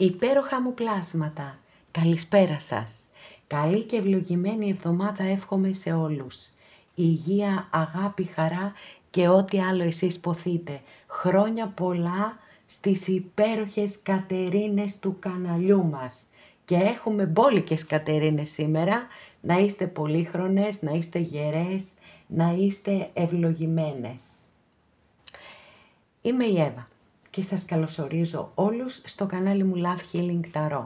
Υπέροχα μου πλάσματα, καλησπέρα σας. Καλή και ευλογημένη εβδομάδα εύχομαι σε όλους. Υγεία, αγάπη, χαρά και ό,τι άλλο εσείς ποθείτε. Χρόνια πολλά στις υπέροχες Κατερίνες του καναλιού μας. Και έχουμε μπόλικες Κατερίνες σήμερα. Να είστε πολύχρονες, να είστε γερές, να είστε ευλογημένες. Είμαι η Εύα και σας καλωσορίζω όλους στο κανάλι μου Love Healing Tarot.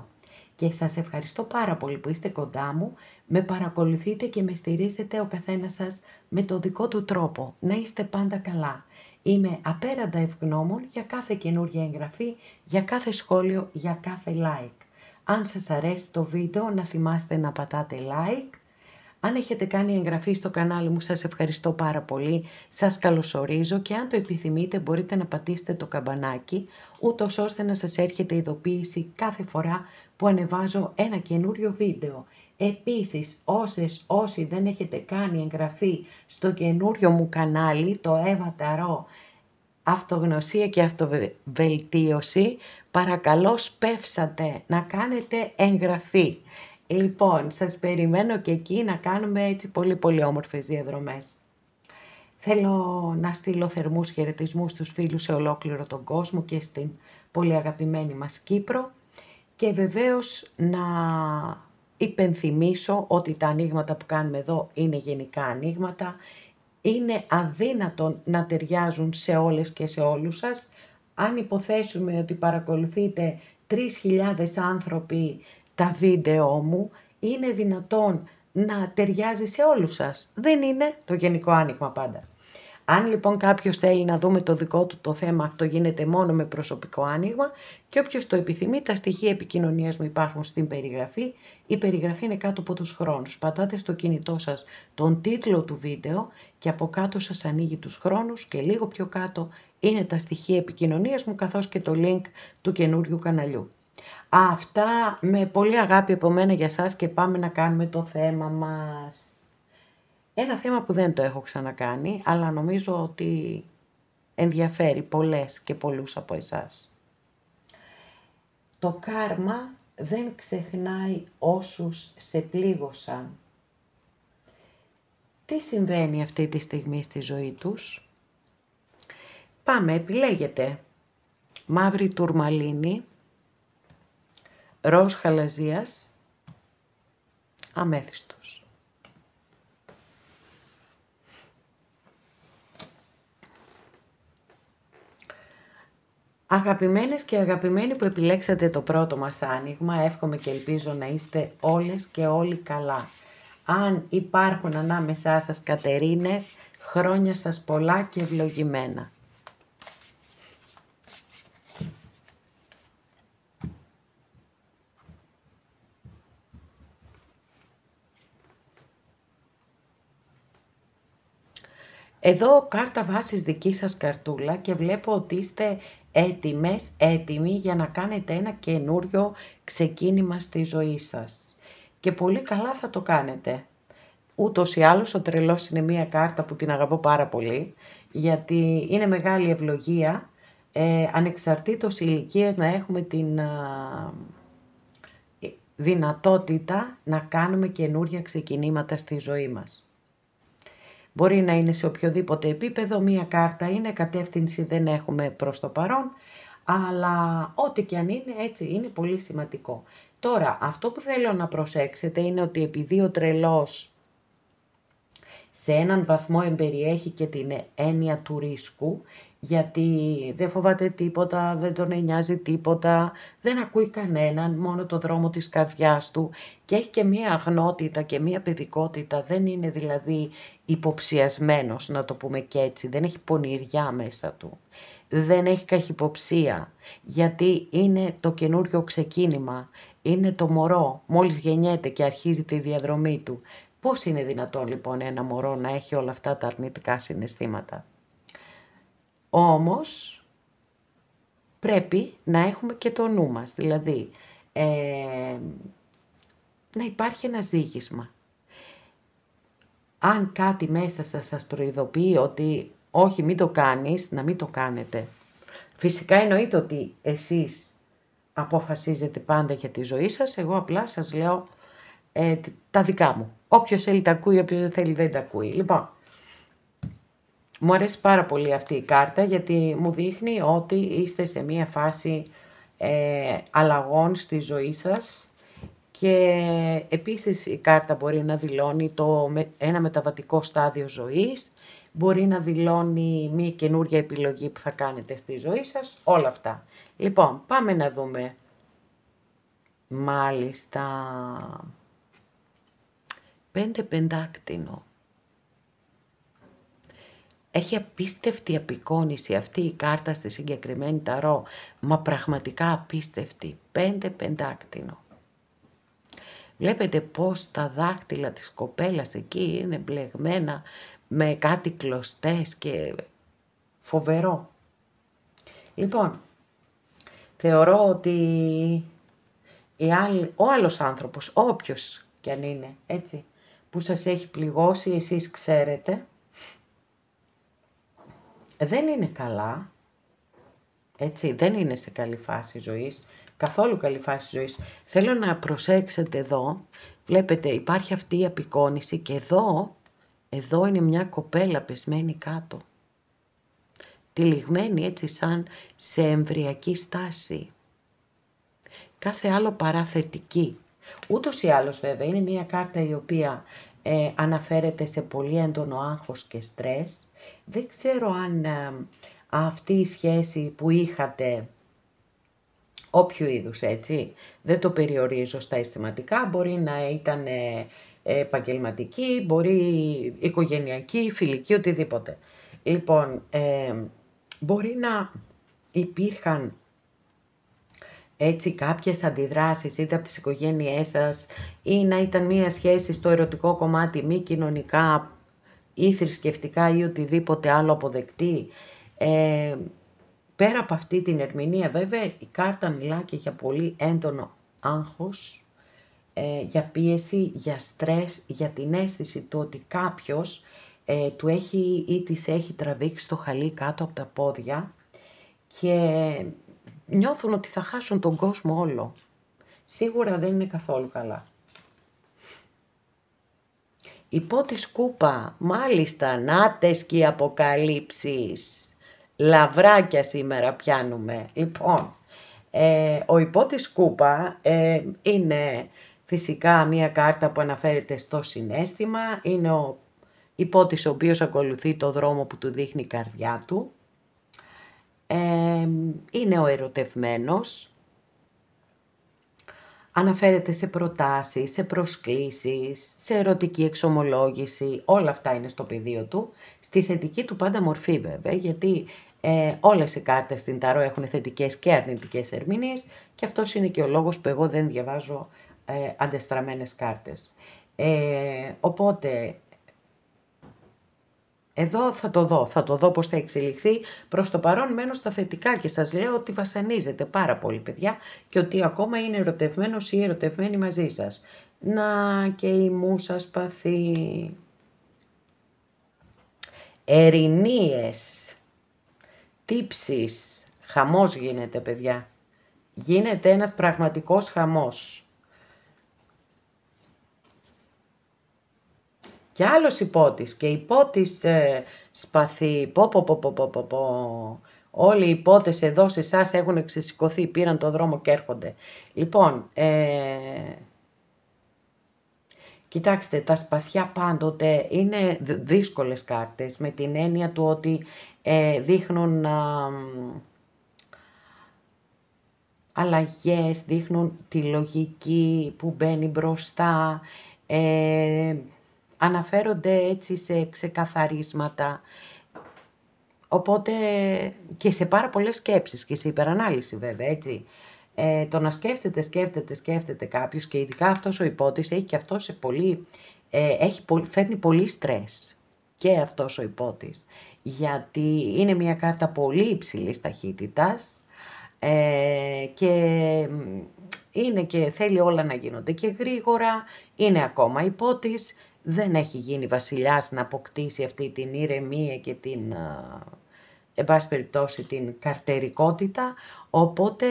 Και σας ευχαριστώ πάρα πολύ που είστε κοντά μου, με παρακολουθείτε και με στηρίζετε ο καθένας σας με το δικό του τρόπο. Να είστε πάντα καλά. Είμαι απέραντα ευγνώμων για κάθε καινούργια εγγραφή, για κάθε σχόλιο, για κάθε like. Αν σας αρέσει το βίντεο να θυμάστε να πατάτε like. Αν έχετε κάνει εγγραφή στο κανάλι μου, σας ευχαριστώ πάρα πολύ, σας καλωσορίζω και αν το επιθυμείτε μπορείτε να πατήσετε το καμπανάκι, ούτως ώστε να σας έρχεται ειδοποίηση κάθε φορά που ανεβάζω ένα καινούριο βίντεο. Επίσης, όσοι δεν έχετε κάνει εγγραφή στο καινούριο μου κανάλι, το Εύα Ταρό, Αυτογνωσία και Αυτοβελτίωση, παρακαλώ σπεύσατε να κάνετε εγγραφή. Λοιπόν, σας περιμένω και εκεί να κάνουμε έτσι πολύ όμορφες διαδρομές. Θέλω να στείλω θερμούς χαιρετισμούς στους φίλους σε ολόκληρο τον κόσμο και στην πολύ αγαπημένη μας Κύπρο και βεβαίως να υπενθυμίσω ότι τα ανοίγματα που κάνουμε εδώ είναι γενικά ανοίγματα. Είναι αδύνατον να ταιριάζουν σε όλες και σε όλους σας. Αν υποθέσουμε ότι παρακολουθείτε 3.000 άνθρωποι τα βίντεο μου, είναι δυνατόν να ταιριάζει σε όλους σας. Δεν είναι το γενικό άνοιγμα πάντα. Αν λοιπόν κάποιος θέλει να δούμε το δικό του το θέμα, αυτό γίνεται μόνο με προσωπικό άνοιγμα και όποιος το επιθυμεί, τα στοιχεία επικοινωνίας μου υπάρχουν στην περιγραφή. Η περιγραφή είναι κάτω από τους χρόνους. Πατάτε στο κινητό σας τον τίτλο του βίντεο και από κάτω σας ανοίγει τους χρόνους και λίγο πιο κάτω είναι τα στοιχεία επικοινωνίας μου καθώς και το link του καινούριου καναλιού. Αυτά με πολύ αγάπη από μένα για σας και πάμε να κάνουμε το θέμα μας. Ένα θέμα που δεν το έχω ξανακάνει, αλλά νομίζω ότι ενδιαφέρει πολλές και πολλούς από εσάς. Το κάρμα δεν ξεχνάει όσους σε πλήγωσαν. Τι συμβαίνει αυτή τη στιγμή στη ζωή τους? Πάμε, επιλέγετε. Μαύρη τουρμαλίνη, ροζ χαλαζίας, αμέθιστος. Αγαπημένες και αγαπημένοι που επιλέξατε το πρώτο μας άνοιγμα, εύχομαι και ελπίζω να είστε όλες και όλοι καλά. Αν υπάρχουν ανάμεσά σας Κατερίνες, χρόνια σας πολλά και ευλογημένα. Εδώ κάρτα βάσης δική σας καρτούλα και βλέπω ότι είστε έτοιμοι για να κάνετε ένα καινούριο ξεκίνημα στη ζωή σας. Και πολύ καλά θα το κάνετε. Ούτως ή άλλως ο τρελός είναι μία κάρτα που την αγαπώ πάρα πολύ, γιατί είναι μεγάλη ευλογία, ανεξαρτήτως ηλικίας να έχουμε την δυνατότητα να κάνουμε καινούρια ξεκινήματα στη ζωή μας. Μπορεί να είναι σε οποιοδήποτε επίπεδο, μία κάρτα είναι, κατεύθυνση δεν έχουμε προς το παρόν, αλλά ό,τι και αν είναι έτσι είναι πολύ σημαντικό. Τώρα, αυτό που θέλω να προσέξετε είναι ότι επειδή ο τρελός σε έναν βαθμό εμπεριέχει και την έννοια του ρίσκου, γιατί δεν φοβάται τίποτα, δεν τον νοιάζει τίποτα, δεν ακούει κανέναν, μόνο το δρόμο της καρδιάς του και έχει και μία αγνότητα και μία παιδικότητα, δεν είναι δηλαδή υποψιασμένος, να το πούμε και έτσι, δεν έχει πονηριά μέσα του, δεν έχει καχυποψία, γιατί είναι το καινούριο ξεκίνημα, είναι το μωρό, μόλις γεννιέται και αρχίζει τη διαδρομή του. Πώς είναι δυνατόν λοιπόν ένα μωρό να έχει όλα αυτά τα αρνητικά συναισθήματα? Όμως πρέπει να έχουμε και το νου μας, δηλαδή να υπάρχει ένα ζήγισμα. Αν κάτι μέσα σας προειδοποιεί ότι όχι μην το κάνεις, να μην το κάνετε. Φυσικά εννοείται ότι εσείς αποφασίζετε πάντα για τη ζωή σας, εγώ απλά σας λέω τα δικά μου. Όποιος θέλει τα ακούει, όποιος δεν θέλει δεν τα ακούει. Λοιπόν, μου αρέσει πάρα πολύ αυτή η κάρτα γιατί μου δείχνει ότι είστε σε μία φάση αλλαγών στη ζωή σας και επίσης η κάρτα μπορεί να δηλώνει ένα μεταβατικό στάδιο ζωής, μπορεί να δηλώνει μία καινούργια επιλογή που θα κάνετε στη ζωή σας, όλα αυτά. Λοιπόν, πάμε να δούμε. Μάλιστα, 5 πεντάκτηνο. Έχει απίστευτη απεικόνηση αυτή η κάρτα στη συγκεκριμένη ταρό, μα πραγματικά απίστευτη. 5 πεντάκτηνο. Βλέπετε πως τα δάχτυλα της κοπέλας εκεί είναι μπλεγμένα με κάτι κλωστές και φοβερό. Λοιπόν, θεωρώ ότι ο άλλος άνθρωπος, όποιος κι αν είναι, έτσι, που σας έχει πληγώσει, εσείς ξέρετε, δεν είναι καλά, έτσι, δεν είναι σε καλή φάση ζωής, καθόλου καλή φάση ζωής. Θέλω να προσέξετε εδώ, βλέπετε υπάρχει αυτή η απεικόνηση και εδώ είναι μια κοπέλα πεσμένη κάτω. Τυλιγμένη έτσι σαν σε εμβριακή στάση. Κάθε άλλο παρά θετική. Ούτως ή άλλως βέβαια είναι μια κάρτα η οποία αναφέρεται σε πολύ έντονο άγχος και στρες. Δεν ξέρω αν αυτή η σχέση που είχατε, όποιο είδους έτσι, δεν το περιορίζω στα αισθηματικά, μπορεί να ήταν επαγγελματική, μπορεί οικογενειακή, φιλική, οτιδήποτε. Λοιπόν, μπορεί να υπήρχαν έτσι κάποιες αντιδράσεις είτε από τις οικογένειές σας ή να ήταν μία σχέση στο ερωτικό κομμάτι μη κοινωνικά ή θρησκευτικά ή οτιδήποτε άλλο αποδεκτή. Πέρα από αυτή την ερμηνεία βέβαια η κάρτα μιλά και για πολύ έντονο άγχος, για πίεση, για στρες, για την αίσθηση του ότι κάποιος του έχει ή της έχει τραβήξει το χαλί κάτω από τα πόδια και νιώθουν ότι θα χάσουν τον κόσμο όλο. Σίγουρα δεν είναι καθόλου καλά. Η πρώτη σκούπα, μάλιστα, νάτες και οι αποκαλύψεις. Λαβράκια σήμερα πιάνουμε. Λοιπόν, ο υπότης σκούπα είναι φυσικά μία κάρτα που αναφέρεται στο συναίσθημα. Είναι ο υπότης ο οποίος ακολουθεί το δρόμο που του δείχνει η καρδιά του. Είναι ο ερωτευμένος. Αναφέρεται σε προτάσεις, σε προσκλήσεις, σε ερωτική εξομολόγηση, όλα αυτά είναι στο πεδίο του. Στη θετική του πάντα μορφή βέβαια, γιατί όλες οι κάρτες στην ταρό έχουν θετικές και αρνητικές ερμηνείες και αυτός είναι και ο λόγος που εγώ δεν διαβάζω αντεστραμμένες κάρτες. Οπότε, εδώ θα το δω πώς θα εξελιχθεί. Προς το παρόν μένω στα θετικά και σας λέω ότι βασανίζεται πάρα πολύ παιδιά και ότι ακόμα είναι ερωτευμένος ή ερωτευμένη μαζί σας. Να και η μούσα σπαθί. Ερηνίες, τύψεις, χαμός γίνεται παιδιά. Γίνεται ένας πραγματικός χαμός. Και άλλος υπότης και υπότης σπαθί, όλοι οι υπότες εδώ σε εσάς έχουν ξεσηκωθεί, πήραν το δρόμο και έρχονται. Λοιπόν, κοιτάξτε, τα σπαθιά πάντοτε είναι δύσκολες κάρτες με την έννοια του ότι δείχνουν αλλαγές, δείχνουν τη λογική που μπαίνει μπροστά, αναφέρονται έτσι σε ξεκαθαρίσματα, οπότε και σε πάρα πολλές σκέψεις και σε υπερανάλυση βέβαια, έτσι. Το να σκέφτεται κάποιος και ειδικά αυτός ο υπότης έχει και αυτό σε φέρνει πολύ στρες και αυτός ο υπότης, γιατί είναι μια κάρτα πολύ υψηλής ταχύτητας και θέλει όλα να γίνονται και γρήγορα, είναι ακόμα υπότης, δεν έχει γίνει βασιλιάς να αποκτήσει αυτή την ηρεμία και την, εν πάση περιπτώσει, την καρτερικότητα, οπότε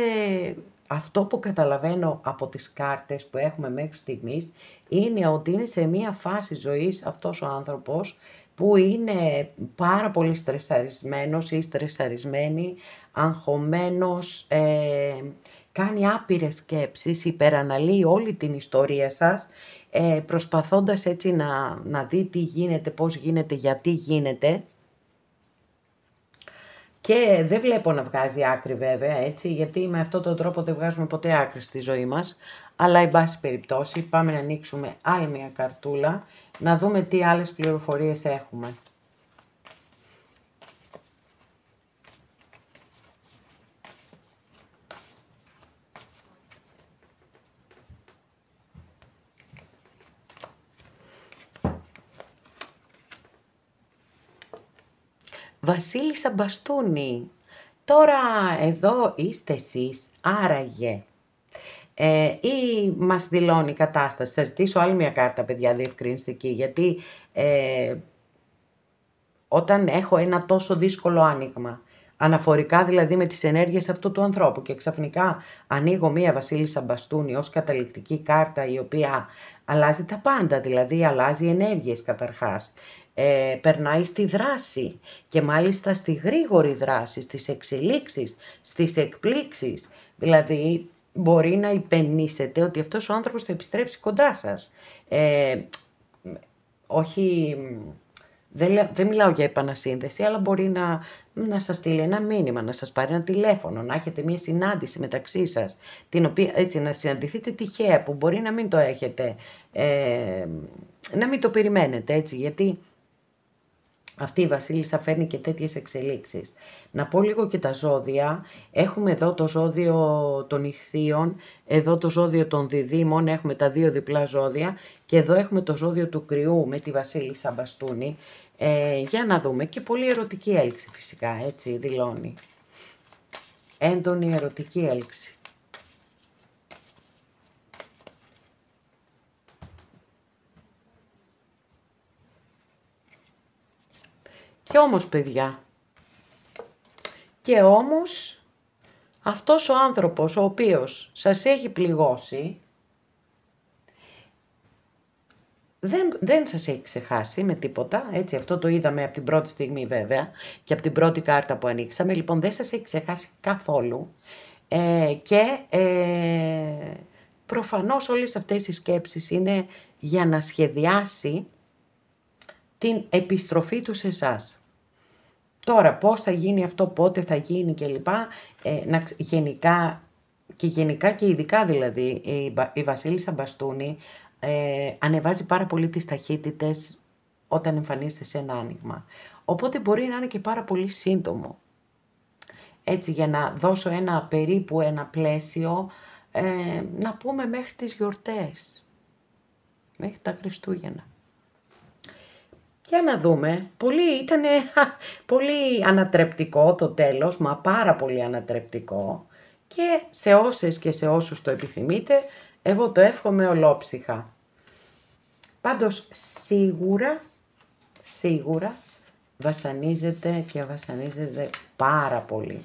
αυτό που καταλαβαίνω από τις κάρτες που έχουμε μέχρι στιγμής είναι ότι είναι σε μία φάση ζωής αυτός ο άνθρωπος που είναι πάρα πολύ στρεσαρισμένος ή στρεσαρισμένη, αγχωμένος, κάνει άπειρες σκέψεις, υπεραναλύει όλη την ιστορία σας, προσπαθώντας έτσι να δει τι γίνεται, πώς γίνεται, γιατί γίνεται. Και δεν βλέπω να βγάζει άκρη βέβαια, έτσι, γιατί με αυτόν τον τρόπο δεν βγάζουμε ποτέ άκρη στη ζωή μας. Αλλά, εν πάση περιπτώσει, πάμε να ανοίξουμε άλλη μια καρτούλα, να δούμε τι άλλες πληροφορίες έχουμε. Βασίλισσα Μπαστούνη, τώρα εδώ είστε εσείς, άραγε, ή μας δηλώνει η κατάσταση. Θα ζητήσω άλλη μια κάρτα, παιδιά, διευκρινιστική, γιατί όταν έχω ένα τόσο δύσκολο άνοιγμα, αναφορικά δηλαδή με τις ενέργειες αυτού του ανθρώπου και ξαφνικά ανοίγω μία Βασίλισσα Μπαστούνη ως καταληκτική κάρτα η οποία αλλάζει τα πάντα, δηλαδή αλλάζει ενέργειες καταρχάς, περνάει στη δράση και μάλιστα στη γρήγορη δράση, στις εξελίξεις, στις εκπλήξεις, δηλαδή μπορεί να υπενήσετε ότι αυτός ο άνθρωπος θα επιστρέψει κοντά σας. Όχι... Δεν μιλάω για επανασύνδεση, αλλά μπορεί να σας στείλει ένα μήνυμα, να σας πάρει ένα τηλέφωνο, να έχετε μια συνάντηση μεταξύ σας, την οποία έτσι να συναντηθείτε τυχαία, που μπορεί να μην το έχετε, να μην το περιμένετε, έτσι, γιατί αυτή η Βασίλισσα φέρνει και τέτοιες εξελίξεις. Να πω λίγο και τα ζώδια. Έχουμε εδώ το ζώδιο των Ιχθύων, εδώ το ζώδιο των Διδύμων, έχουμε τα δύο διπλά ζώδια και εδώ έχουμε το ζώδιο του Κρυού με τη Βασίλισσα Μπαστούνη. Για να δούμε, και πολύ ερωτική έλξη φυσικά, έτσι δηλώνει. Έντονη ερωτική έλξη. Και όμως, παιδιά, και όμως αυτός ο άνθρωπος ο οποίος σας έχει πληγώσει δεν σας έχει ξεχάσει με τίποτα, έτσι, αυτό το είδαμε από την πρώτη στιγμή βέβαια και από την πρώτη κάρτα που ανοίξαμε, λοιπόν δεν σας έχει ξεχάσει καθόλου και προφανώς όλες αυτές οι σκέψεις είναι για να σχεδιάσει την επιστροφή του σε εσάς. Τώρα πώς θα γίνει αυτό, πότε θα γίνει κλπ. Γενικά και ειδικά δηλαδή η Βασίλισσα Μπαστούνη ανεβάζει πάρα πολύ τις ταχύτητες όταν εμφανίζεται σε ένα άνοιγμα. Οπότε μπορεί να είναι και πάρα πολύ σύντομο. Έτσι, για να δώσω περίπου ένα πλαίσιο, να πούμε μέχρι τις γιορτές, μέχρι τα Χριστούγεννα. Για να δούμε, ήταν πολύ ανατρεπτικό το τέλος, μα πάρα πολύ ανατρεπτικό, και σε όσες και σε όσους το επιθυμείτε, εγώ το εύχομαι ολόψυχα. Πάντως σίγουρα βασανίζεται και βασανίζεται πάρα πολύ.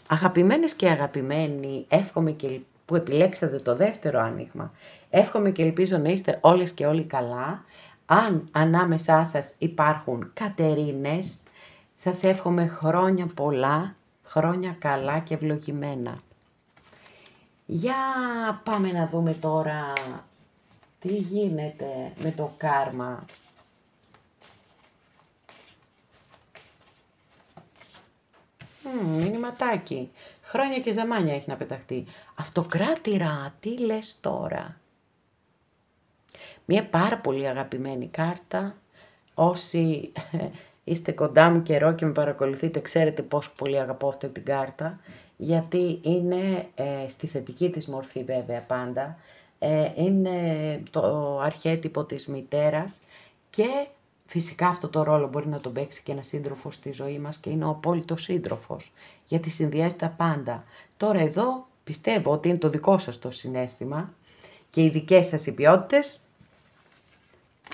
Αγαπημένες και αγαπημένοι, εύχομαι και που επιλέξατε το δεύτερο άνοιγμα, εύχομαι και ελπίζω να είστε όλες και όλοι καλά. Αν ανάμεσά σας υπάρχουν Κατερίνες, σας εύχομαι χρόνια πολλά, χρόνια καλά και ευλογημένα. Για πάμε να δούμε τώρα τι γίνεται με το κάρμα. Μηνυματάκι. Χρόνια και ζαμάνια έχει να πεταχτεί. Αυτοκράτηρα, τι λες τώρα. Μια πάρα πολύ αγαπημένη κάρτα. Όσοι είστε κοντά μου καιρό και με παρακολουθείτε, ξέρετε πόσο πολύ αγαπώ αυτή την κάρτα. Γιατί είναι στη θετική της μορφή βέβαια πάντα. Είναι το αρχέτυπο της μητέρας και φυσικά αυτό το ρόλο μπορεί να τον παίξει και ένα σύντροφος στη ζωή μας και είναι ο απόλυτος σύντροφος, γιατί συνδυάζει τα πάντα. Τώρα εδώ πιστεύω ότι είναι το δικό σας το συναίσθημα και οι δικές σας οι ποιότητες,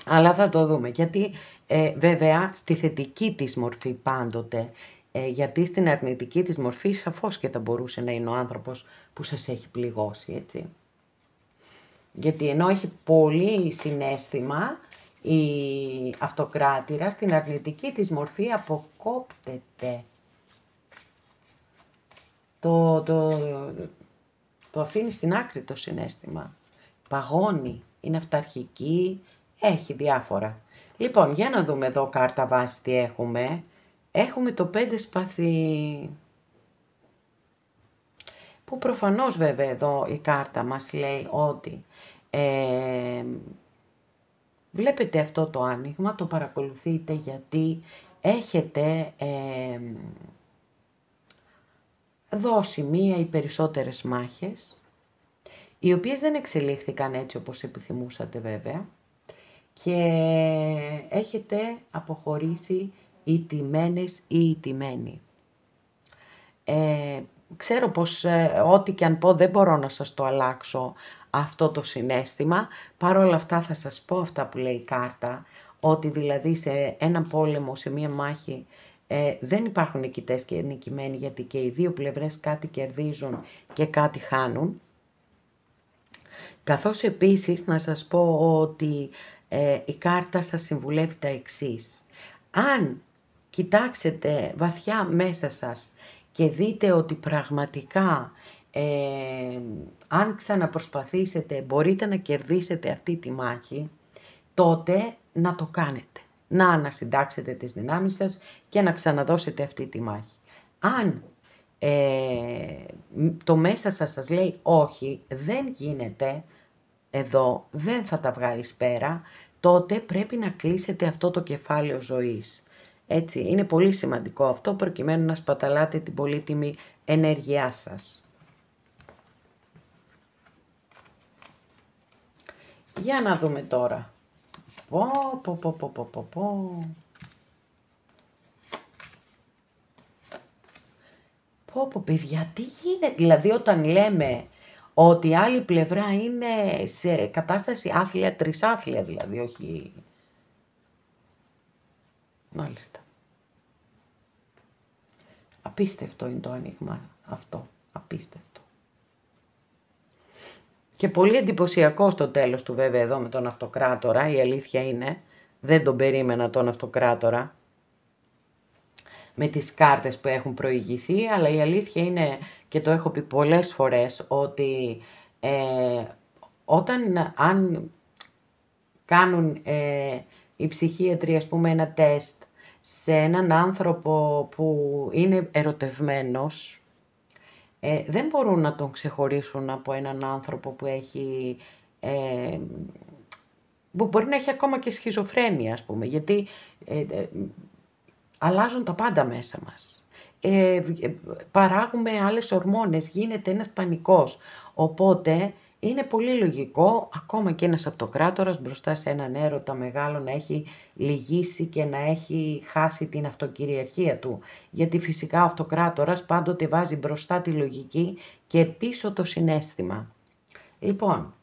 αλλά θα το δούμε, γιατί Βέβαια, στη θετική της μορφή πάντοτε, γιατί στην αρνητική της μορφή σαφώς και θα μπορούσε να είναι ο άνθρωπος που σας έχει πληγώσει, έτσι. Γιατί ενώ έχει πολύ συναίσθημα η αυτοκράτηρα, στην αρνητική της μορφή αποκόπτεται. Το αφήνει στην άκρη το συναίσθημα. Παγώνει, είναι αυταρχική, έχει διάφορα. Λοιπόν, για να δούμε εδώ κάρτα βάση τι έχουμε. Έχουμε το 5 σπαθί. Που προφανώς βέβαια εδώ η κάρτα μας λέει ότι βλέπετε αυτό το άνοιγμα, το παρακολουθείτε γιατί έχετε δώσει μία ή περισσότερες μάχες, οι οποίες δεν εξελίχθηκαν έτσι όπως επιθυμούσατε βέβαια, και έχετε αποχωρήσει ηττημένες ή ηττημένοι. Ξέρω πως ό,τι και αν πω δεν μπορώ να σας το αλλάξω αυτό το συναίσθημα, παρόλα αυτά θα σας πω αυτά που λέει η κάρτα, ότι δηλαδή σε ένα πόλεμο, σε μία μάχη, δεν υπάρχουν νικητές και νικημένοι, γιατί και οι δύο πλευρές κάτι κερδίζουν και κάτι χάνουν. Καθώς επίσης να σας πω ότι η κάρτα σας συμβουλεύει τα εξής. Αν κοιτάξετε βαθιά μέσα σας και δείτε ότι πραγματικά αν ξαναπροσπαθήσετε μπορείτε να κερδίσετε αυτή τη μάχη, τότε να το κάνετε. Να ανασυντάξετε τις δυνάμεις σας και να ξαναδώσετε αυτή τη μάχη. Αν το μέσα σας λέει όχι, δεν γίνεται εδώ, δεν θα τα βγάλεις πέρα, τότε πρέπει να κλείσετε αυτό το κεφάλαιο ζωής. Έτσι, είναι πολύ σημαντικό αυτό προκειμένου να σπαταλάτε την πολύτιμη ενέργειά σας. Για να δούμε τώρα. Πω παιδιά, τι γίνεται, δηλαδή όταν λέμε ότι η άλλη πλευρά είναι σε κατάσταση άθλια, τρισάθλια δηλαδή, όχι... Μάλιστα. Απίστευτο είναι το άνοιγμα αυτό, απίστευτο. Και πολύ εντυπωσιακό στο τέλος του βέβαια εδώ με τον αυτοκράτορα, η αλήθεια είναι, δεν τον περίμενα τον αυτοκράτορα, με τις κάρτες που έχουν προηγηθεί, αλλά η αλήθεια είναι, και το έχω πει πολλές φορές, ότι αν κάνουν οι ψυχίατροι, ας πούμε, ένα τεστ σε έναν άνθρωπο που είναι ερωτευμένος, δεν μπορούν να τον ξεχωρίσουν από έναν άνθρωπο που έχει... που μπορεί να έχει ακόμα και σχιζοφρένεια, ας πούμε, γιατί αλλάζουν τα πάντα μέσα μας. Παράγουμε άλλες ορμόνες, γίνεται ένας πανικός. Οπότε είναι πολύ λογικό ακόμα και ένας αυτοκράτορας μπροστά σε έναν έρωτα μεγάλο να έχει λυγίσει και να έχει χάσει την αυτοκυριαρχία του. Γιατί φυσικά ο αυτοκράτορας πάντοτε βάζει μπροστά τη λογική και πίσω το συναίσθημα. Λοιπόν,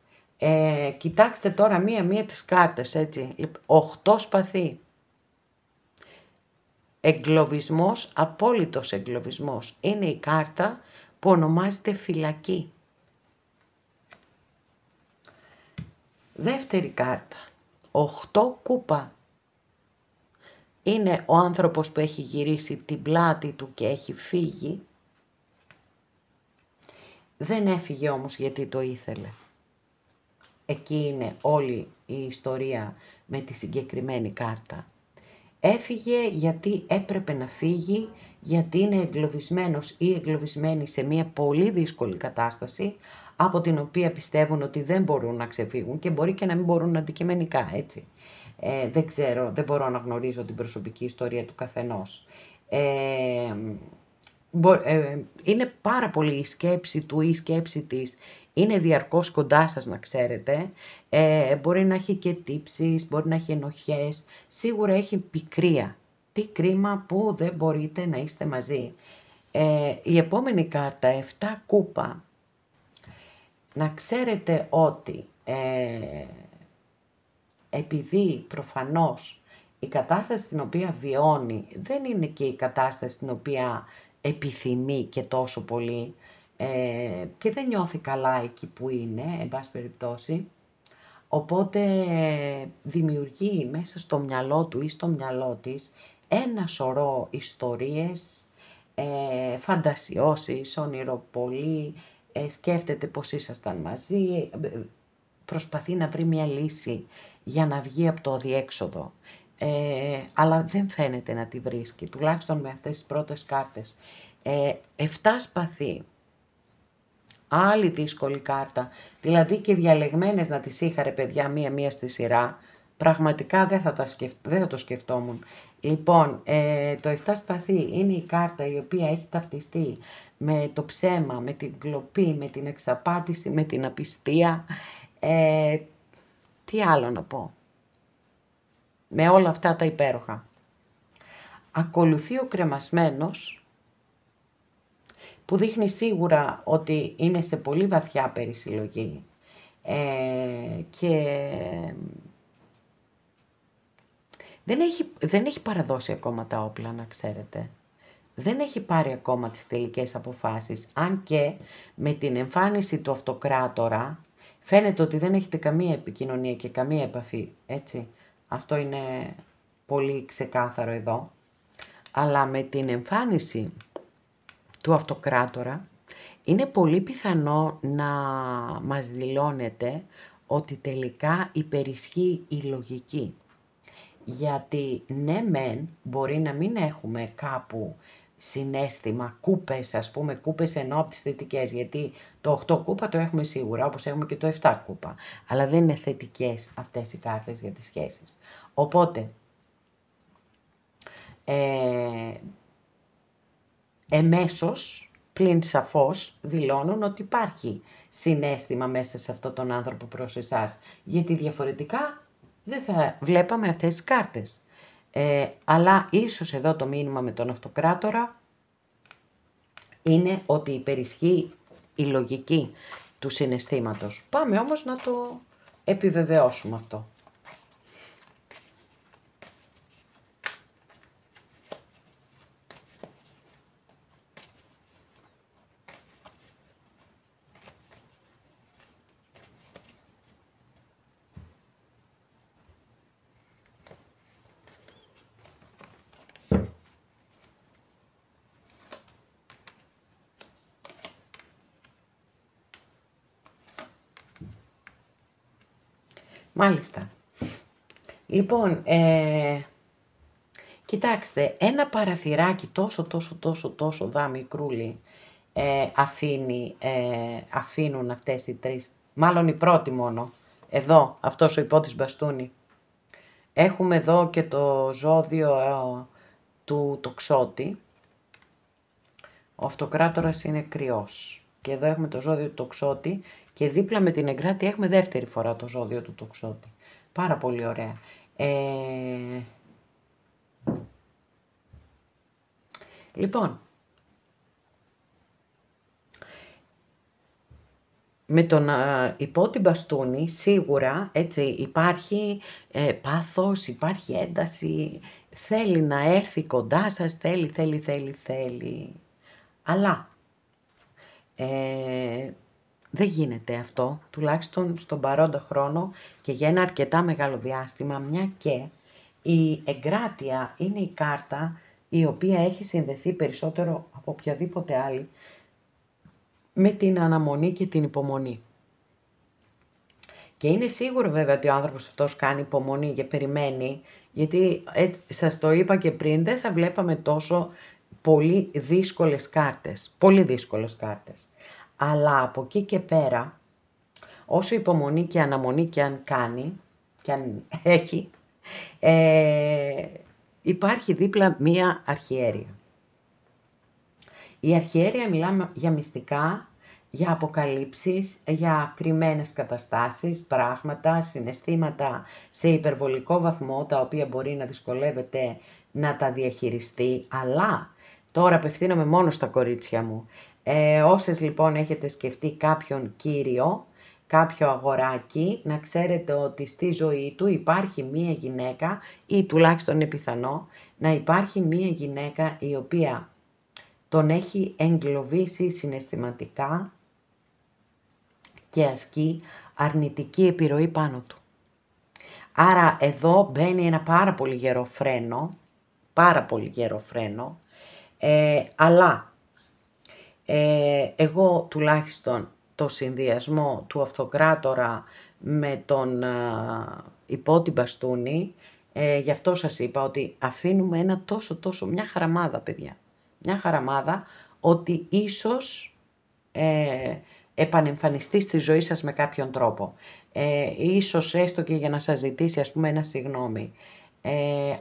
κοιτάξτε τώρα μία-μία τις κάρτες, έτσι. 8 σπαθί. Εγκλωβισμός, απόλυτος εγκλωβισμός. Είναι η κάρτα που ονομάζεται φυλακή. Δεύτερη κάρτα, 8 κούπα. Είναι ο άνθρωπος που έχει γυρίσει την πλάτη του και έχει φύγει. Δεν έφυγε όμως γιατί το ήθελε. Εκεί είναι όλη η ιστορία με τη συγκεκριμένη κάρτα. Έφυγε γιατί έπρεπε να φύγει, γιατί είναι εγκλωβισμένος ή εγκλωβισμένη σε μια πολύ δύσκολη κατάσταση, από την οποία πιστεύουν ότι δεν μπορούν να ξεφύγουν και μπορεί και να μην μπορούν αντικειμενικά, έτσι. Δεν ξέρω, δεν μπορώ να γνωρίζω την προσωπική ιστορία του καθενός. Είναι πάρα πολύ η σκέψη του ή η σκέψη της, είναι διαρκώς κοντά σας να ξέρετε, μπορεί να έχει και τύψεις, μπορεί να έχει ενοχές, σίγουρα έχει πικρία. Τι κρίμα που δεν μπορείτε να είστε μαζί. Η επόμενη κάρτα, 7 κούπα, να ξέρετε ότι επειδή προφανώς η κατάσταση την οποία βιώνει δεν είναι και η κατάσταση την οποία επιθυμεί και τόσο πολύ και δεν νιώθει καλά εκεί που είναι, εν πάση περιπτώσει. Οπότε δημιουργεί μέσα στο μυαλό του ή στο μυαλό της ένα σωρό ιστορίες, φαντασιώσεις, ονειροπολεί, σκέφτεται πως ήσασταν μαζί, προσπαθεί να βρει μια λύση για να βγει από το αδιέξοδο. Αλλά δεν φαίνεται να τη βρίσκει, τουλάχιστον με αυτές τις πρώτες κάρτες. 7 σπαθί. Άλλη δύσκολη κάρτα, δηλαδή και διαλεγμένες να τις είχα ρε παιδιά μία-μία στη σειρά, πραγματικά δεν θα το σκεφτόμουν. Λοιπόν, το 7 σπαθί είναι η κάρτα η οποία έχει ταυτιστεί με το ψέμα, με την κλοπή, με την εξαπάτηση, με την απιστία. Τι άλλο να πω, με όλα αυτά τα υπέροχα. Ακολουθεί ο κρεμασμένος, που δείχνει σίγουρα ότι είναι σε πολύ βαθιά περισυλλογή και δεν έχει παραδώσει ακόμα τα όπλα, να ξέρετε. Δεν έχει πάρει ακόμα τις τελικές αποφάσεις, αν και με την εμφάνιση του αυτοκράτορα φαίνεται ότι δεν έχετε καμία επικοινωνία και καμία επαφή, έτσι. Αυτό είναι πολύ ξεκάθαρο εδώ. Αλλά με την εμφάνιση του αυτοκράτορα είναι πολύ πιθανό να μας δηλώνεται ότι τελικά υπερισχύει η λογική. Γιατί ναι μεν μπορεί να μην έχουμε κάπου συναίσθημα, κούπες, ας πούμε κούπες εννοώ από τις θετικές, γιατί το 8 κούπα το έχουμε σίγουρα, όπως έχουμε και το 7 κούπα, αλλά δεν είναι θετικές αυτές οι κάρτες για τις σχέσεις. Οπότε εμέσως, πλην σαφώς, δηλώνουν ότι υπάρχει συναίσθημα μέσα σε αυτόν τον άνθρωπο προς εσάς, γιατί διαφορετικά δεν θα βλέπαμε αυτές τις κάρτες. Αλλά ίσως εδώ το μήνυμα με τον αυτοκράτορα είναι ότι υπερισχύει η λογική του συναισθήματος. Πάμε όμως να το επιβεβαιώσουμε αυτό. Μάλιστα. Λοιπόν, κοιτάξτε, ένα παραθυράκι τόσο δά μικρούλι αφήνουν αυτές οι τρεις, μάλλον η πρώτη μόνο, εδώ, αυτός ο υπότης μπαστούνι. Έχουμε εδώ και το ζώδιο του τοξότη, ο αυτοκράτορας είναι κρυός. Και εδώ έχουμε το ζώδιο του τοξότη και δίπλα με την εγκράτη έχουμε δεύτερη φορά το ζώδιο του τοξότη. Πάρα πολύ ωραία. Λοιπόν, με τον υπότι μπαστούνι σίγουρα έτσι υπάρχει πάθος, υπάρχει ένταση, θέλει να έρθει κοντά σας, θέλει. Αλλά δεν γίνεται αυτό, τουλάχιστον στον παρόντα χρόνο και για ένα αρκετά μεγάλο διάστημα, μια και η εγκράτεια είναι η κάρτα η οποία έχει συνδεθεί περισσότερο από οποιαδήποτε άλλη με την αναμονή και την υπομονή. Και είναι σίγουρο βέβαια ότι ο άνθρωπος αυτός κάνει υπομονή και περιμένει, γιατί σας το είπα και πριν, δεν θα βλέπαμε τόσο πολύ δύσκολες κάρτες. Αλλά από εκεί και πέρα, όσο υπομονή και αναμονή και αν κάνει, και αν έχει, υπάρχει δίπλα μία αρχιέρεια. Η αρχιέρεια μιλάμε για μυστικά, για αποκαλύψεις, για κρυμμένες καταστάσεις, πράγματα, συναισθήματα σε υπερβολικό βαθμό, τα οποία μπορεί να δυσκολεύεται να τα διαχειριστεί, αλλά τώρα απευθύνομαι μόνο στα κορίτσια μου. Όσες λοιπόν έχετε σκεφτεί κάποιον κύριο, κάποιο αγοράκι, να ξέρετε ότι στη ζωή του υπάρχει μία γυναίκα, ή τουλάχιστον είναι πιθανό, να υπάρχει μία γυναίκα η οποία τον έχει εγκλωβίσει συναισθηματικά και ασκεί αρνητική επιρροή πάνω του. Άρα εδώ μπαίνει ένα πάρα πολύ γερό φρένο, αλλά εγώ τουλάχιστον το συνδυασμό του αυτοκράτορα με τον υπό την μπαστούνη, γι' αυτό σας είπα ότι αφήνουμε ένα τόσο μια χαραμάδα, παιδιά. Μια χαραμάδα ότι ίσως επανεμφανιστεί στη ζωή σας με κάποιον τρόπο. Ίσως έστω και για να σας ζητήσει, ας πούμε, ένα συγγνώμη.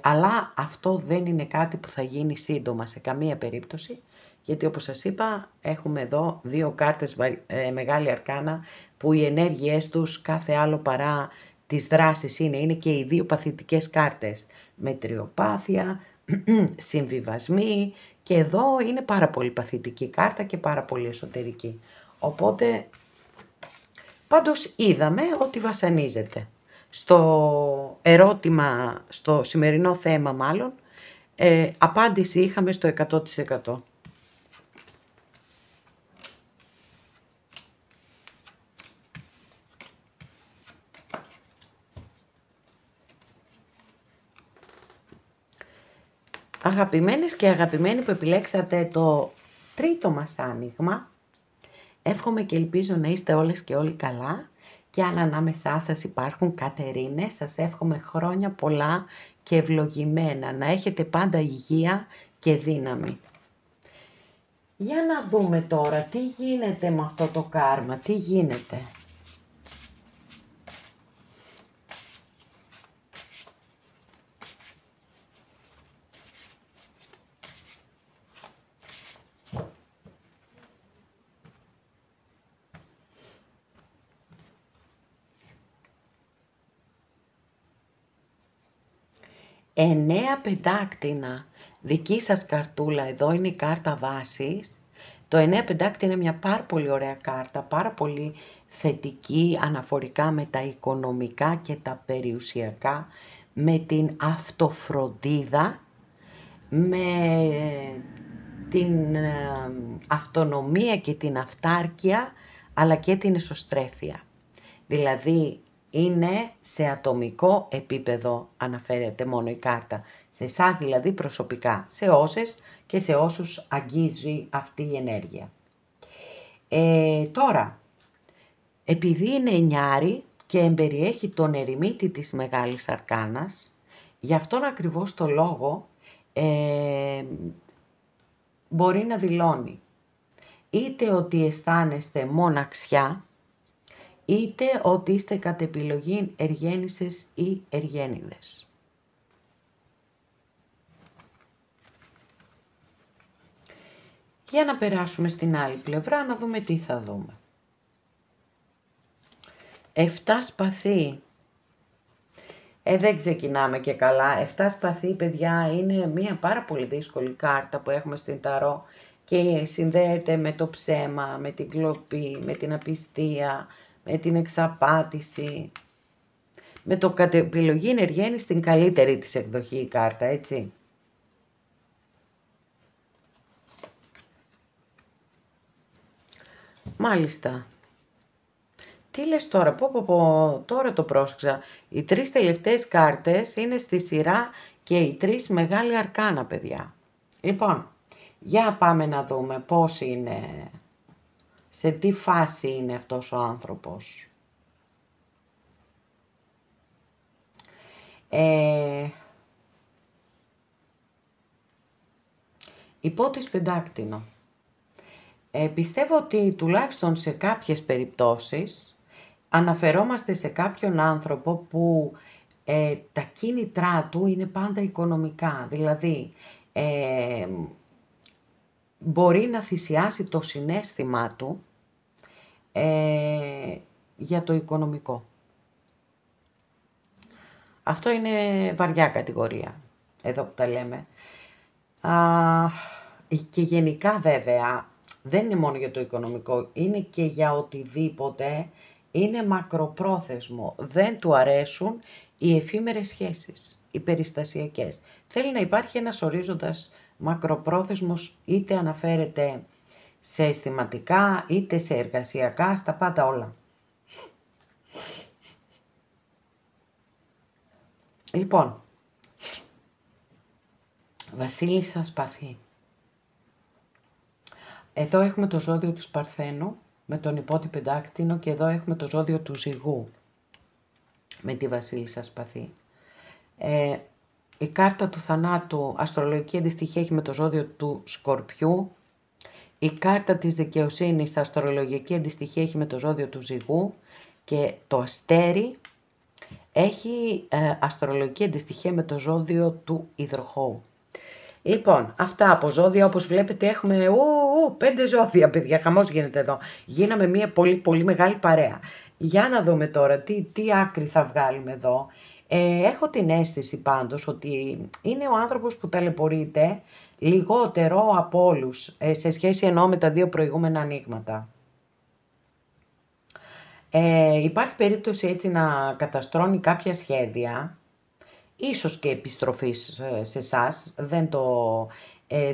Αλλά αυτό δεν είναι κάτι που θα γίνει σύντομα σε καμία περίπτωση, γιατί όπως σας είπα έχουμε εδώ δύο κάρτες μεγάλη αρκάνα που οι ενέργειές τους κάθε άλλο παρά τις δράσεις είναι και οι δύο παθητικές κάρτες. Μετριοπάθεια, συμβιβασμοί, και εδώ είναι πάρα πολύ παθητική κάρτα και πάρα πολύ εσωτερική. Οπότε, πάντως είδαμε ότι βασανίζεται. Στο ερώτημα, στο σημερινό θέμα μάλλον, απάντηση είχαμε στο 100%. Αγαπημένες και αγαπημένοι που επιλέξατε το τρίτο μας άνοιγμα, εύχομαι και ελπίζω να είστε όλες και όλοι καλά, και αν ανάμεσά σας υπάρχουν Κατερίνες, σας εύχομαι χρόνια πολλά και ευλογημένα, να έχετε πάντα υγεία και δύναμη. Για να δούμε τώρα τι γίνεται με αυτό το κάρμα, τι γίνεται. Εννέα πεντάκτηνα, δική σας καρτούλα, εδώ είναι η κάρτα βάσης. Το 9 πεντάκτηνα είναι μια πάρα πολύ ωραία κάρτα, πάρα πολύ θετική αναφορικά με τα οικονομικά και τα περιουσιακά, με την αυτοφροντίδα, με την αυτονομία και την αυτάρκεια, αλλά και την εσωστρέφεια. Δηλαδή είναι σε ατομικό επίπεδο αναφέρεται μόνο η κάρτα, σε εσάς δηλαδή προσωπικά, σε όσες και σε όσους αγγίζει αυτή η ενέργεια. Τώρα, επειδή είναι εννιάρη και εμπεριέχει τον ερημίτη της Μεγάλης Αρκάνας, γι' αυτόν ακριβώς το λόγο μπορεί να δηλώνει είτε ότι αισθάνεστε μοναξιά, είτε ότι είστε κατ' επιλογή εργένισσες ή εργένιδες. Για να περάσουμε στην άλλη πλευρά, να δούμε τι θα δούμε. 7 σπαθί. Δεν ξεκινάμε και καλά. 7 σπαθί, παιδιά, είναι μια πάρα πολύ δύσκολη κάρτα που έχουμε στην Ταρό και συνδέεται με το ψέμα, με την κλοπή, με την απιστία, με την εξαπάτηση, με το κατ' επιλογή εργένη στην καλύτερη της εκδοχή η κάρτα, έτσι. Μάλιστα. Τι λες τώρα, τώρα το πρόσεξα. Οι 3 τελευταίες κάρτες είναι στη σειρά και οι 3 μεγάλη αρκάνα, παιδιά. Λοιπόν, για πάμε να δούμε πώς είναι, σε τι φάση είναι αυτός ο άνθρωπος. Υπότις πεντάκτηνο. Πιστεύω ότι τουλάχιστον σε κάποιες περιπτώσεις αναφερόμαστε σε κάποιον άνθρωπο που τα κίνητρά του είναι πάντα οικονομικά. Δηλαδή, μπορεί να θυσιάσει το συναίσθημά του για το οικονομικό. Αυτό είναι βαριά κατηγορία, εδώ που τα λέμε. Και γενικά βέβαια, δεν είναι μόνο για το οικονομικό, είναι και για οτιδήποτε είναι μακροπρόθεσμο. Δεν του αρέσουν οι εφήμερες σχέσεις, οι περιστασιακές. Θέλει να υπάρχει ένας ορίζοντας μακροπρόθεσμος, είτε αναφέρεται σε αισθηματικά, είτε σε εργασιακά, στα πάντα όλα. Λοιπόν, Βασίλισσα Σπαθή. Εδώ έχουμε το ζώδιο του Παρθένου με τον υπότι πεντάκτηνο και εδώ έχουμε το ζώδιο του Ζυγού με τη Βασίλισσα Σπαθή. Η κάρτα του θανάτου, αστρολογική αντιστοιχεία, έχει με το ζώδιο του Σκορπιού. Η κάρτα της δικαιοσύνης, αστρολογική αντιστοιχεία, έχει με το ζώδιο του Ζυγού και το αστέρι έχει αστρολογική αντιστοιχεία με το ζώδιο του Υδροχόου. Λοιπόν, αυτά από ζώδια, όπως βλέπετε έχουμε 5 ζώδια, παιδιά, χαμός γίνεται εδώ. Γίναμε μια πολύ πολύ μεγάλη παρέα. Για να δούμε τώρα τι άκρη θα βγάλουμε εδώ. Έχω την αίσθηση πάντως ότι είναι ο άνθρωπος που ταλαιπωρείται λιγότερο από όλους, σε σχέση εννοώ με τα δύο προηγούμενα ανοίγματα. Υπάρχει περίπτωση έτσι να καταστρώνει κάποια σχέδια, ίσως και επιστροφής σε εσάς,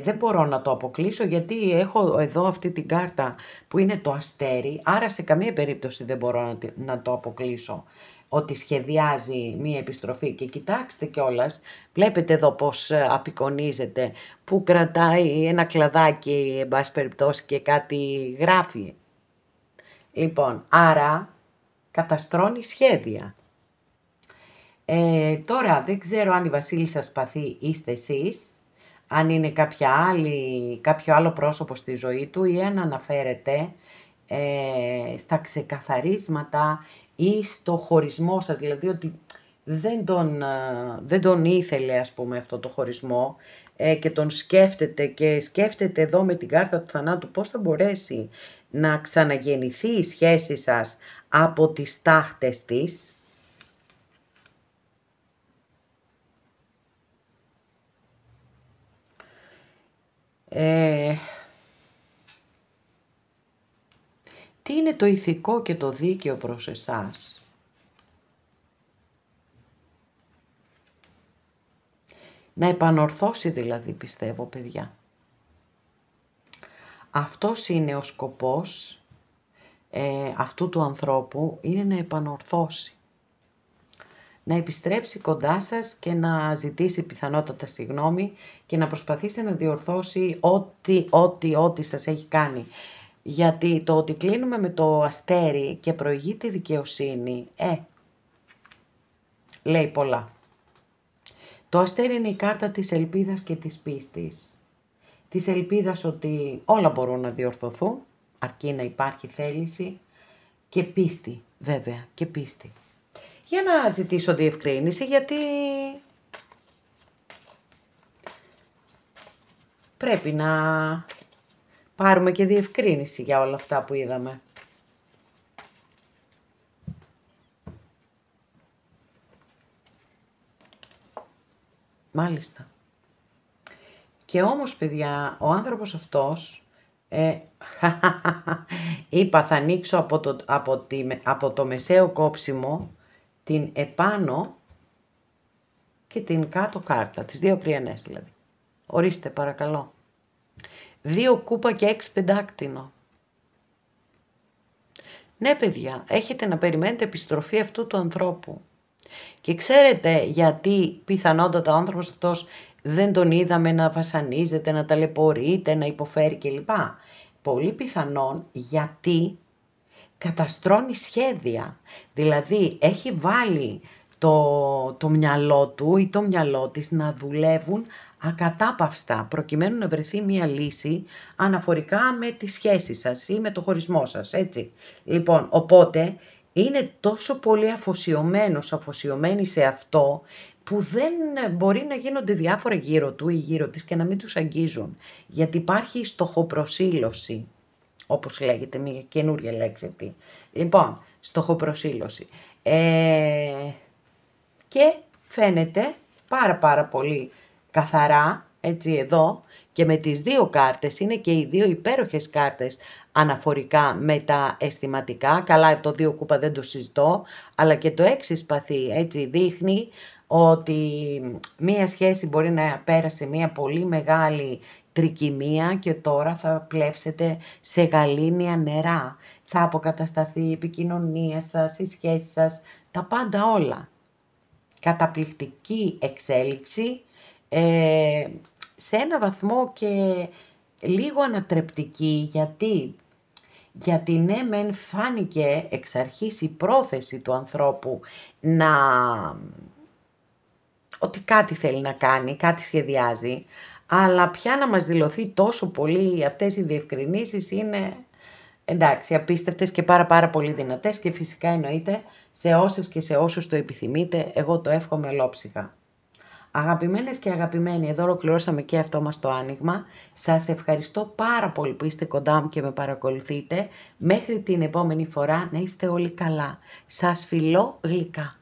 δεν μπορώ να το αποκλείσω γιατί έχω εδώ αυτή την κάρτα που είναι το αστέρι, άρα σε καμία περίπτωση δεν μπορώ να το αποκλείσω ότι σχεδιάζει μία επιστροφή. Και κοιτάξτε κιόλας, βλέπετε εδώ πως απεικονίζεται, που κρατάει ένα κλαδάκι, εν πάση περιπτώσει, και κάτι γράφει. Λοιπόν, άρα καταστρώνει σχέδια. Τώρα δεν ξέρω αν η Βασίλισσα Σπαθή είστε εσείς, αν είναι κάποιο άλλο πρόσωπο στη ζωή του ή αν αναφέρεται στα ξεκαθαρίσματα ή στο χωρισμό σας, δηλαδή ότι δεν τον ήθελε, ας πούμε, αυτό το χωρισμό και τον σκέφτεται και σκέφτεται εδώ με την κάρτα του θανάτου πώς θα μπορέσει να ξαναγεννηθεί η σχέση σας από τις τάχτες της. Τι είναι το ηθικό και το δίκαιο προς εσάς? Να επανορθώσει δηλαδή, πιστεύω, παιδιά. Αυτός είναι ο σκοπός αυτού του ανθρώπου, είναι να επανορθώσει. Να επιστρέψει κοντά σας και να ζητήσει πιθανότατα συγγνώμη και να προσπαθήσει να διορθώσει ό,τι σας έχει κάνει. Γιατί το ότι κλείνουμε με το αστέρι και προηγείται η δικαιοσύνη, λέει πολλά. Το αστέρι είναι η κάρτα της ελπίδας και της πίστης. Της ελπίδας ότι όλα μπορούν να διορθωθούν, αρκεί να υπάρχει θέληση, και πίστη, βέβαια, και πίστη. Για να ζητήσω διευκρίνηση, γιατί πρέπει να πάρουμε και διευκρίνηση για όλα αυτά που είδαμε. Μάλιστα. Και όμως, παιδιά, ο άνθρωπος αυτός, είπα θα ανοίξω από το μεσαίο κόψιμο την επάνω και την κάτω κάρτα, τις δύο κριανές δηλαδή. Ορίστε παρακαλώ. 2 κούπα και 6 πεντάκτηνο. Ναι, παιδιά, έχετε να περιμένετε επιστροφή αυτού του ανθρώπου. Και ξέρετε γιατί πιθανότατα ο άνθρωπος αυτός δεν τον είδαμε να βασανίζεται, να ταλαιπωρείται, να υποφέρει κλπ. Πολύ πιθανόν γιατί καταστρώνει σχέδια. Δηλαδή έχει βάλει το μυαλό του ή το μυαλό της να δουλεύουν ακατάπαυστα προκειμένου να βρεθεί μια λύση αναφορικά με τη σχέση σας ή με το χωρισμό σας, έτσι. Λοιπόν, οπότε είναι τόσο πολύ αφοσιωμένη σε αυτό που δεν μπορεί να γίνονται διάφορα γύρω του ή γύρω της και να μην τους αγγίζουν. Γιατί υπάρχει στοχοπροσήλωση, όπως λέγεται, μια καινούργια λέξη αυτή. Λοιπόν, στοχοπροσήλωση. Και φαίνεται πάρα πολύ καθαρά, έτσι εδώ, Και με τις δύο κάρτες, είναι και οι δύο υπέροχες κάρτες αναφορικά με τα αισθηματικά. Καλά, το 2 κούπα δεν το συζητώ, αλλά και το 6 σπαθί, έτσι δείχνει ότι μία σχέση μπορεί να πέρασε μία πολύ μεγάλη τρικυμία και τώρα θα πλεύσετε σε γαλήνια νερά. Θα αποκατασταθεί η επικοινωνία σας, η σχέση σας, τα πάντα όλα. Καταπληκτική εξέλιξη, σε ένα βαθμό και λίγο ανατρεπτική, γιατί ναι μεν φάνηκε εξ αρχής η πρόθεση του ανθρώπου ότι κάτι θέλει να κάνει, κάτι σχεδιάζει, αλλά πια να μας δηλωθεί τόσο πολύ αυτές οι διευκρινήσεις είναι, εντάξει, απίστευτες και πάρα πολύ δυνατές και φυσικά εννοείται σε όσες και σε όσους το επιθυμείτε, εγώ το εύχομαι ολόψυχα. Αγαπημένες και αγαπημένοι, εδώ ολοκληρώσαμε και αυτό μας το άνοιγμα. Σας ευχαριστώ πάρα πολύ που είστε κοντά μου και με παρακολουθείτε. Μέχρι την επόμενη φορά να είστε όλοι καλά. Σας φιλώ γλυκά.